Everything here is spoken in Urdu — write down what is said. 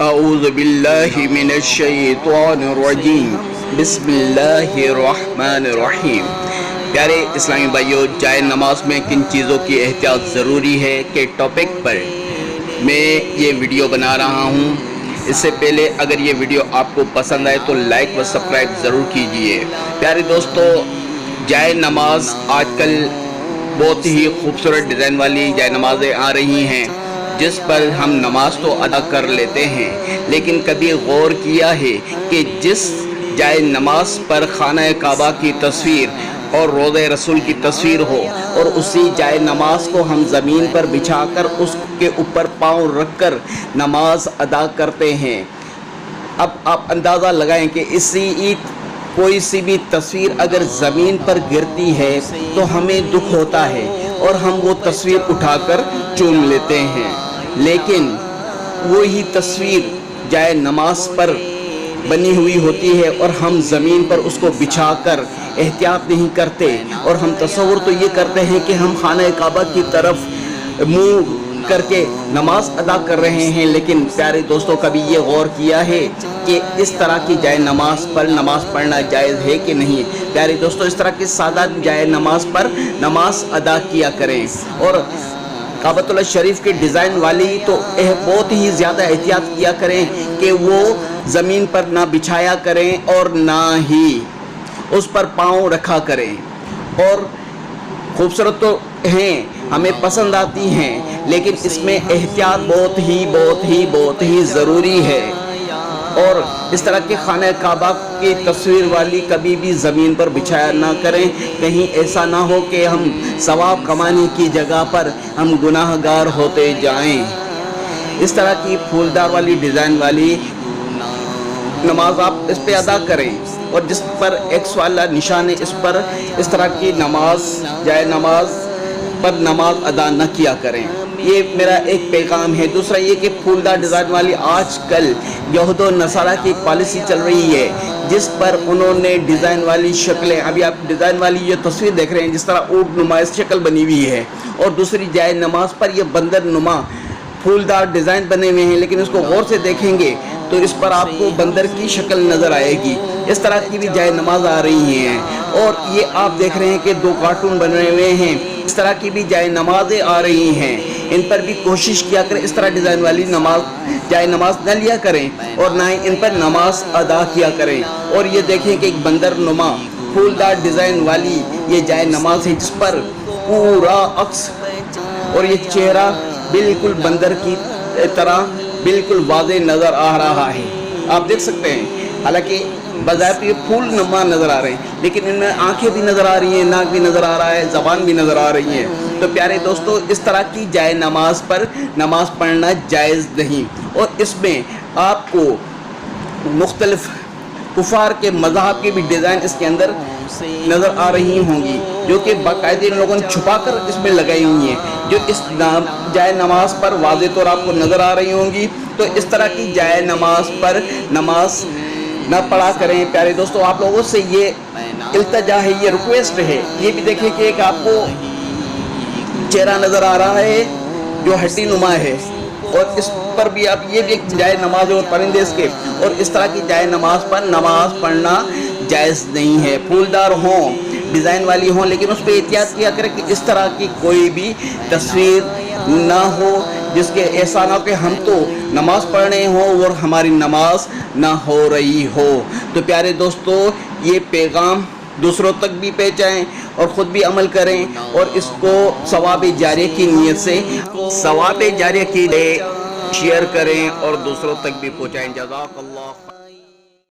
اعوذ باللہ من الشیطان الرجیم بسم اللہ الرحمن الرحیم۔ پیارے اسلامی بھائیوں، جائے نماز میں کن چیزوں کی احتیاط ضروری ہے کے ٹاپک پر میں یہ ویڈیو بنا رہا ہوں۔ اس سے پہلے اگر یہ ویڈیو آپ کو پسند آئے تو لائک و سبسکرائب ضرور کیجئے۔ پیارے دوستو، جائے نماز آج کل بہت ہی خوبصورت ڈیزائن والی جائے نمازیں آ رہی ہیں جس پر ہم نماز تو ادا کر لیتے ہیں، لیکن کبھی غور کیا ہے کہ جس جائے نماز پر خانہ کعبہ کی تصویر اور روضہ رسول کی تصویر ہو اور اسی جائے نماز کو ہم زمین پر بچھا کر اس کے اوپر پاؤں رکھ کر نماز ادا کرتے ہیں، اب آپ اندازہ لگائیں کہ اسی کوئی سی بھی تصویر اگر زمین پر گرتی ہے تو ہمیں دکھ ہوتا ہے اور ہم وہ تصویر اٹھا کر چوم لیتے ہیں، لیکن وہی تصویر جائے نماز پر بنی ہوئی ہوتی ہے اور ہم زمین پر اس کو بچھا کر احتیاط نہیں کرتے اور ہم تصور تو یہ کرتے ہیں کہ ہم خانہ کعبہ کی طرف منہ کر کے نماز ادا کر رہے ہیں، لیکن پیارے دوستوں کبھی یہ غور کیا ہے کہ اس طرح کی جائے نماز پر نماز پڑھنا جائز ہے کہ نہیں؟ پیارے دوستوں، اس طرح کی سادہ جائے نماز پر نماز ادا کیا کریں اور کعبۃ اللہ شریف کے ڈیزائن والی تو بہت ہی زیادہ احتیاط کیا کریں کہ وہ زمین پر نہ بچھایا کریں اور نہ ہی اس پر پاؤں رکھا کریں، اور خوبصورت تو ہیں، ہمیں پسند آتی ہیں، لیکن اس میں احتیاط بہت ہی ضروری ہے، اور اس طرح کے خانہ کعبہ کی تصویر والی کبھی بھی زمین پر بچھایا نہ کریں، کہیں ایسا نہ ہو کہ ہم ثواب کمانے کی جگہ پر ہم گناہ گار ہوتے جائیں۔ اس طرح کی پھولدار والی ڈیزائن والی نماز آپ اس پہ ادا کریں، اور جس پر ایکس والا نشان ہے اس پر اس طرح کی نماز جائے نماز پر نماز ادا نہ کیا کریں۔ یہ میرا ایک پیغام ہے۔ دوسرا یہ کہ پھولدار ڈیزائن والی آج کل یہود و نصارہ کی پالیسی چل رہی ہے جس پر انہوں نے ڈیزائن والی شکلیں، ابھی آپ ڈیزائن والی یہ تصویر دیکھ رہے ہیں جس طرح اونٹ نما شکل بنی ہوئی ہے، اور دوسری جائے نماز پر یہ بندر نما پھولدار ڈیزائن بنے ہوئے ہیں، لیکن اس کو غور سے دیکھیں گے تو اس پر آپ کو بندر کی شکل نظر آئے گی۔ اس طرح کی بھی جائے نماز آ رہی ہیں، اور یہ آپ دیکھ رہے ہیں کہ دو کارٹون بنے ہوئے ہیں، اس طرح کی بھی جائے نمازیں آ رہی ہیں، ان پر بھی کوشش کیا کریں اس طرح ڈیزائن والی جائے نماز نہ لیا کریں اور نہ ہی ان پر نماز ادا کیا کریں۔ اور یہ دیکھیں کہ ایک بندر نما پھولدار ڈیزائن والی یہ جائے نماز ہے جس پر پورا عکس اور یہ چہرہ بالکل بندر کی طرح بالکل واضح نظر آ رہا ہے، آپ دیکھ سکتے ہیں، حالانکہ بظاہر یہ پھول نما نظر آ رہے ہیں لیکن ان میں آنکھیں بھی نظر آ رہی ہیں، ناک بھی نظر آ رہا ہے، زبان بھی نظر آ رہی ہے۔ تو پیارے دوستو، اس طرح کی جائے نماز پر نماز پڑھنا جائز نہیں، اور اس میں آپ کو مختلف کفار کے مذہب کے بھی ڈیزائن اس کے اندر نظر آ رہی ہوں گی جو کہ باقاعدہ ان لوگوں نے چھپا کر اس میں لگائی ہوئی ہیں، جو اس جائے نماز پر واضح طور آپ کو نظر آ رہی ہوں گی۔ تو اس طرح کی جائے نماز پر نماز نہ پڑھا کریں۔ پیارے دوستو، آپ لوگوں سے یہ التجا ہے، یہ ریکویسٹ ہے، یہ بھی دیکھیں کہ ایک آپ کو چہرہ نظر آ رہا ہے جو ہڈی نما ہے، اور اس پر بھی آپ یہ بھی ایک جائے نماز اور پرندے اس کے، اور اس طرح کی جائے نماز پر نماز پڑھنا جائز نہیں ہے۔ پھولدار ہوں، ڈیزائن والی ہوں، لیکن اس پہ احتیاط کیا کریں کہ اس طرح کی کوئی بھی تصویر نہ ہو جس کے ایسا نہ ہو کہ ہم تو نماز پڑھ رہے ہوں اور ہماری نماز نہ ہو رہی ہو۔ تو پیارے دوستو، یہ پیغام دوسروں تک بھی پہنچائیں اور خود بھی عمل کریں، اور اس کو ثواب جاریہ کی نیت سے ثواب جاریہ کی لیے شیئر کریں اور دوسروں تک بھی پہنچائیں۔ جزاک اللہ۔